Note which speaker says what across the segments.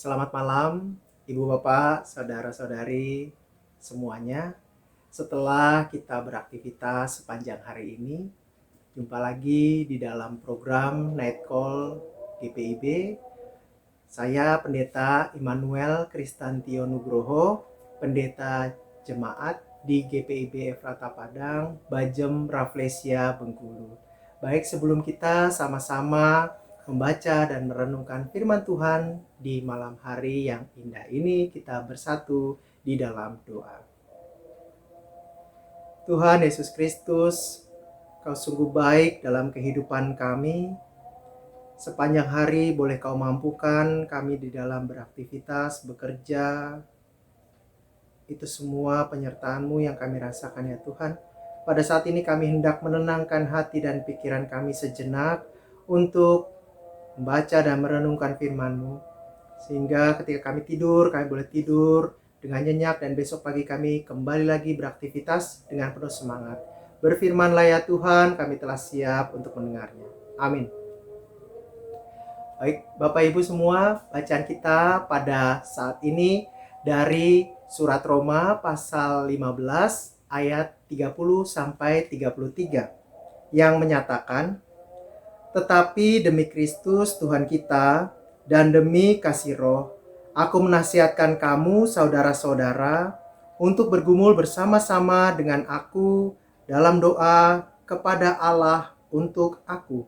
Speaker 1: Selamat malam, Ibu Bapak, Saudara-saudari semuanya. Setelah kita beraktivitas sepanjang hari ini, jumpa lagi di dalam program Night Call GPIB. Saya Pendeta Immanuel Kristantio Nugroho, Pendeta Jemaat di GPIB Efrata Padang, Bajem Rafflesia Bengkulu. Baik, sebelum kita sama-sama membaca dan merenungkan firman Tuhan di malam hari yang indah ini, kita bersatu di dalam doa. Tuhan Yesus Kristus, Kau sungguh baik dalam kehidupan kami. Sepanjang hari boleh Kau mampukan kami di dalam beraktivitas, bekerja. Itu semua penyertaan-Mu yang kami rasakan ya Tuhan. Pada saat ini kami hendak menenangkan hati dan pikiran kami sejenak untuk membaca dan merenungkan firman-Mu. Sehingga ketika kami tidur, kami boleh tidur dengan nyenyak dan besok pagi kami kembali lagi beraktivitas dengan penuh semangat. Berfirman-Lah ya Tuhan, kami telah siap untuk mendengarnya. Amin. Baik, Bapak Ibu semua, bacaan kita pada saat ini dari surat Roma pasal 15 ayat 30 sampai 33 yang menyatakan, "Tetapi demi Kristus Tuhan kita dan demi kasih Roh, aku menasihatkan kamu saudara-saudara untuk bergumul bersama-sama dengan aku dalam doa kepada Allah untuk aku,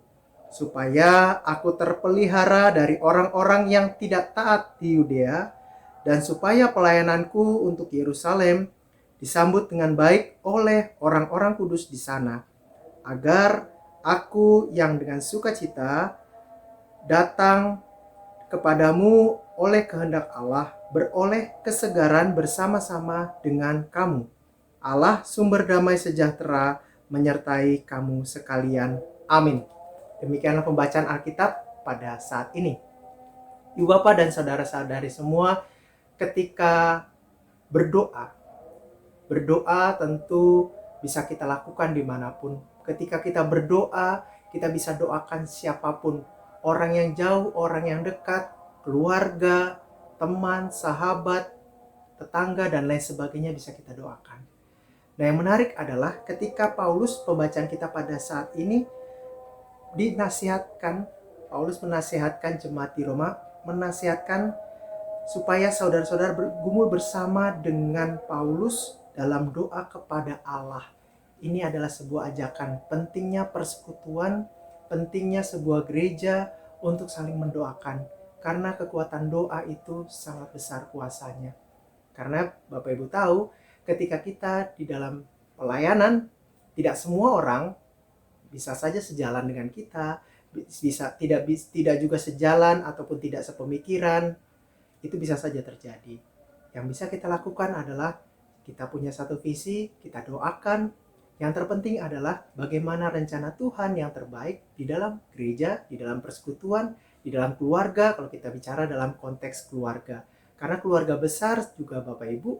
Speaker 1: supaya aku terpelihara dari orang-orang yang tidak taat di Yudea, dan supaya pelayananku untuk Yerusalem disambut dengan baik oleh orang-orang kudus di sana, agar aku yang dengan sukacita datang kepadamu oleh kehendak Allah beroleh kesegaran bersama-sama dengan kamu. Allah sumber damai sejahtera menyertai kamu sekalian. Amin." Demikianlah pembacaan Alkitab pada saat ini. Ibu Bapak dan saudara-saudari semua, ketika berdoa tentu bisa kita lakukan dimanapun. Ketika kita berdoa, kita bisa doakan siapapun. Orang yang jauh, orang yang dekat, keluarga, teman, sahabat, tetangga, dan lain sebagainya bisa kita doakan. Nah, yang menarik adalah ketika Paulus, pembacaan kita pada saat ini, Paulus menasihatkan jemaat di Roma, menasihatkan supaya saudara-saudara bergumul bersama dengan Paulus dalam doa kepada Allah. Ini adalah sebuah ajakan, pentingnya persekutuan, pentingnya sebuah gereja untuk saling mendoakan. Karena kekuatan doa itu sangat besar kuasanya. Karena Bapak Ibu tahu, ketika kita di dalam pelayanan, tidak semua orang bisa saja sejalan dengan kita, tidak juga sejalan ataupun tidak sepemikiran. Itu bisa saja terjadi. Yang bisa kita lakukan adalah kita punya satu visi, kita doakan. Yang terpenting adalah bagaimana rencana Tuhan yang terbaik di dalam gereja, di dalam persekutuan, di dalam keluarga, kalau kita bicara dalam konteks keluarga. Karena keluarga besar juga Bapak Ibu,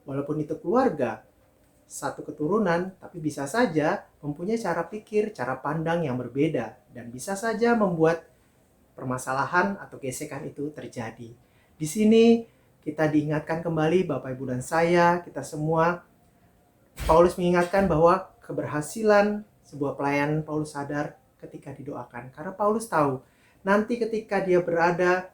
Speaker 1: walaupun itu keluarga satu keturunan, tapi bisa saja mempunyai cara pikir, cara pandang yang berbeda, dan bisa saja membuat permasalahan atau gesekan itu terjadi. Di sini kita diingatkan kembali, Bapak Ibu dan saya, kita semua, Paulus mengingatkan bahwa keberhasilan sebuah pelayanan, Paulus sadar ketika didoakan. Karena Paulus tahu, nanti ketika dia berada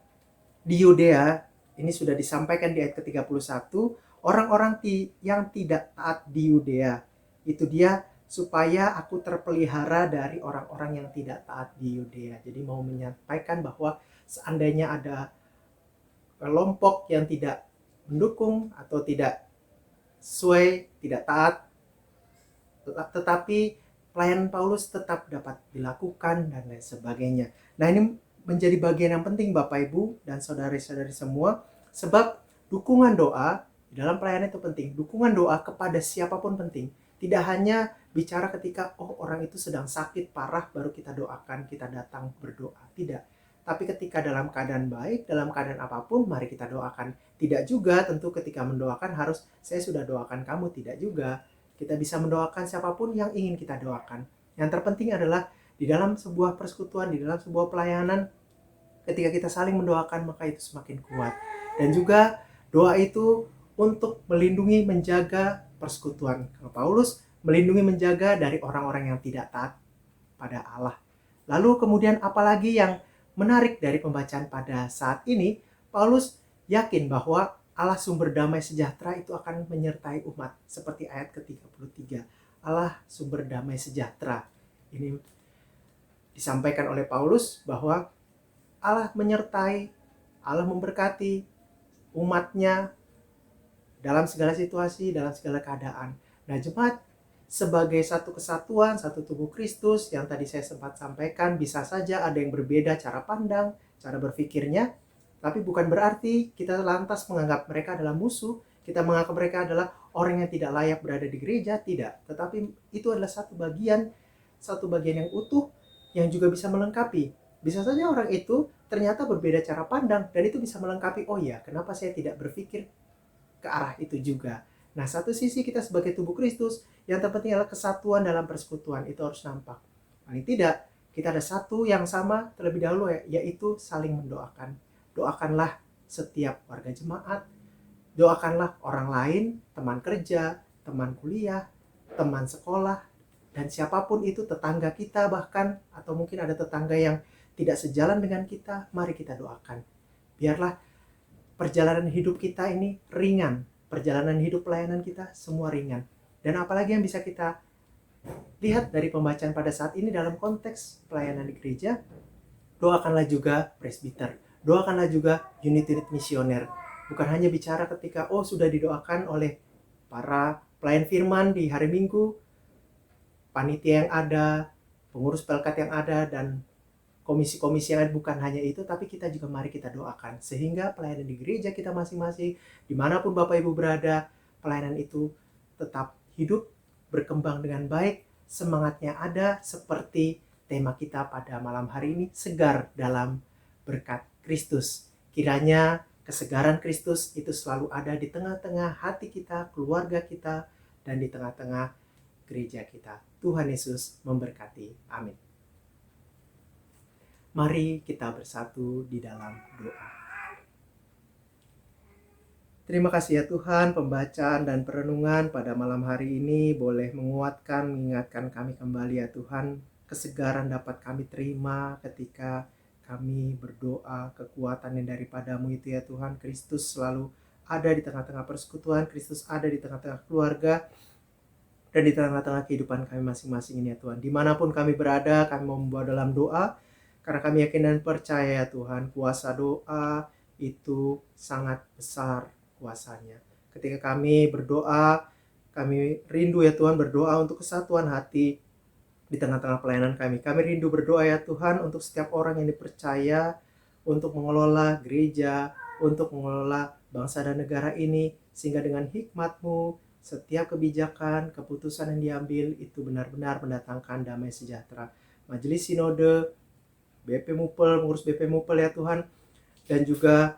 Speaker 1: di Yudea, ini sudah disampaikan di ayat ke-31, orang-orang yang tidak taat di Yudea, itu dia supaya aku terpelihara dari orang-orang yang tidak taat di Yudea. Jadi mau menyampaikan bahwa seandainya ada kelompok yang tidak mendukung atau tidak sesuai, tidak taat, tetapi pelayanan Paulus tetap dapat dilakukan dan lain sebagainya. Nah, ini menjadi bagian yang penting Bapak Ibu dan saudari-saudari semua, sebab dukungan doa di dalam pelayanan itu penting. Dukungan doa kepada siapapun penting. Tidak hanya bicara ketika orang itu sedang sakit parah baru kita doakan, kita datang berdoa. Tidak. Tapi ketika dalam keadaan baik, dalam keadaan apapun, mari kita doakan. Tidak juga tentu ketika mendoakan harus saya sudah doakan kamu, tidak juga. Kita bisa mendoakan siapapun yang ingin kita doakan. Yang terpenting adalah di dalam sebuah persekutuan, di dalam sebuah pelayanan, Ketika kita saling mendoakan, maka itu semakin kuat. Dan juga doa itu untuk melindungi, menjaga persekutuan. Kalau Paulus melindungi, menjaga dari orang-orang yang tidak taat pada Allah. Lalu kemudian apalagi yang menarik dari pembacaan pada saat ini, Paulus yakin bahwa Allah sumber damai sejahtera itu akan menyertai umat. Seperti ayat ke-33. Allah sumber damai sejahtera. Ini disampaikan oleh Paulus bahwa Allah menyertai, Allah memberkati umatnya dalam segala situasi, dalam segala keadaan. Nah, jemaat sebagai satu kesatuan, satu tubuh Kristus yang tadi saya sempat sampaikan, bisa saja ada yang berbeda cara pandang, cara berpikirnya, tapi bukan berarti kita lantas menganggap mereka adalah musuh, kita menganggap mereka adalah orang yang tidak layak berada di gereja, tidak. Tetapi itu adalah satu bagian yang utuh yang juga bisa melengkapi. Bisa saja orang itu ternyata berbeda cara pandang dan itu bisa melengkapi, oh ya, kenapa saya tidak berpikir ke arah itu juga. Nah, satu sisi kita sebagai tubuh Kristus, yang terpenting adalah kesatuan dalam persekutuan, itu harus nampak. Paling tidak, kita ada satu yang sama terlebih dahulu, yaitu saling mendoakan. Doakanlah setiap warga jemaat, doakanlah orang lain, teman kerja, teman kuliah, teman sekolah, dan siapapun itu, tetangga kita bahkan, atau mungkin ada tetangga yang tidak sejalan dengan kita, mari kita doakan. Biarlah perjalanan hidup kita ini ringan. Perjalanan hidup pelayanan kita semua ringan. Dan apalagi yang bisa kita lihat dari pembacaan pada saat ini dalam konteks pelayanan di gereja, doakanlah juga presbiter. Doakanlah juga unit-unit misioner. Bukan hanya bicara ketika, sudah didoakan oleh para pelayan firman di hari Minggu, panitia yang ada, pengurus pelkat yang ada, dan komisi-komisi yang ada. Bukan hanya itu, tapi kita juga mari kita doakan sehingga pelayanan di gereja kita masing-masing, dimanapun Bapak Ibu berada, pelayanan itu tetap hidup, berkembang dengan baik, semangatnya ada seperti tema kita pada malam hari ini, segar dalam berkat Kristus. Kiranya kesegaran Kristus itu selalu ada di tengah-tengah hati kita, keluarga kita, dan di tengah-tengah gereja kita. Tuhan Yesus memberkati. Amin. Mari kita bersatu di dalam doa. Terima kasih ya Tuhan, pembacaan dan perenungan pada malam hari ini boleh menguatkan, mengingatkan kami kembali ya Tuhan. Kesegaran dapat kami terima ketika kami berdoa, kekuatan yang daripadamu itu ya Tuhan. Kristus selalu ada di tengah-tengah persekutuan, Kristus ada di tengah-tengah keluarga, dan di tengah-tengah kehidupan kami masing-masing ini ya Tuhan. Dimanapun kami berada, kami mau membawa dalam doa, karena kami yakin dan percaya ya Tuhan, kuasa doa itu sangat besar kuasanya. Ketika kami berdoa, kami rindu ya Tuhan berdoa untuk kesatuan hati di tengah-tengah pelayanan kami. Kami rindu berdoa ya Tuhan untuk setiap orang yang dipercaya untuk mengelola gereja, untuk mengelola bangsa dan negara ini, sehingga dengan hikmat-Mu, setiap kebijakan, keputusan yang diambil itu benar-benar mendatangkan damai sejahtera. Majelis Sinode, BP Mupel, pengurus BP Mupel ya Tuhan, dan juga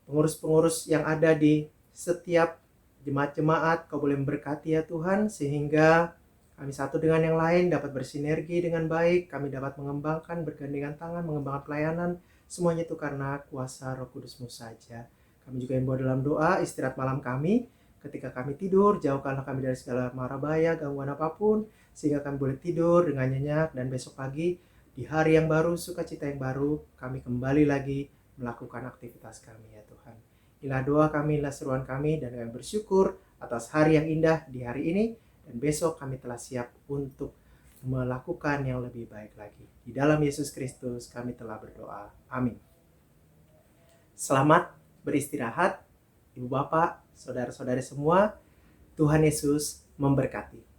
Speaker 1: pengurus-pengurus yang ada di setiap jemaat-jemaat, Kau boleh memberkati ya Tuhan, sehingga kami satu dengan yang lain dapat bersinergi dengan baik, kami dapat mengembangkan, bergandengan tangan, mengembangkan pelayanan, semuanya itu karena kuasa Roh Kudus-Mu saja. Kami juga yang bawa dalam doa, istirahat malam kami, ketika kami tidur, jauhkanlah kami dari segala mara bahaya, gangguan apapun, sehingga kami boleh tidur dengan nyenyak, dan besok pagi, di hari yang baru, sukacita yang baru, kami kembali lagi melakukan aktivitas kami ya Tuhan. Inilah doa kami, inilah seruan kami, dan kami bersyukur atas hari yang indah di hari ini, dan besok kami telah siap untuk melakukan yang lebih baik lagi. Di dalam Yesus Kristus kami telah berdoa. Amin. Selamat beristirahat, Ibu Bapak, saudara-saudari semua. Tuhan Yesus memberkati.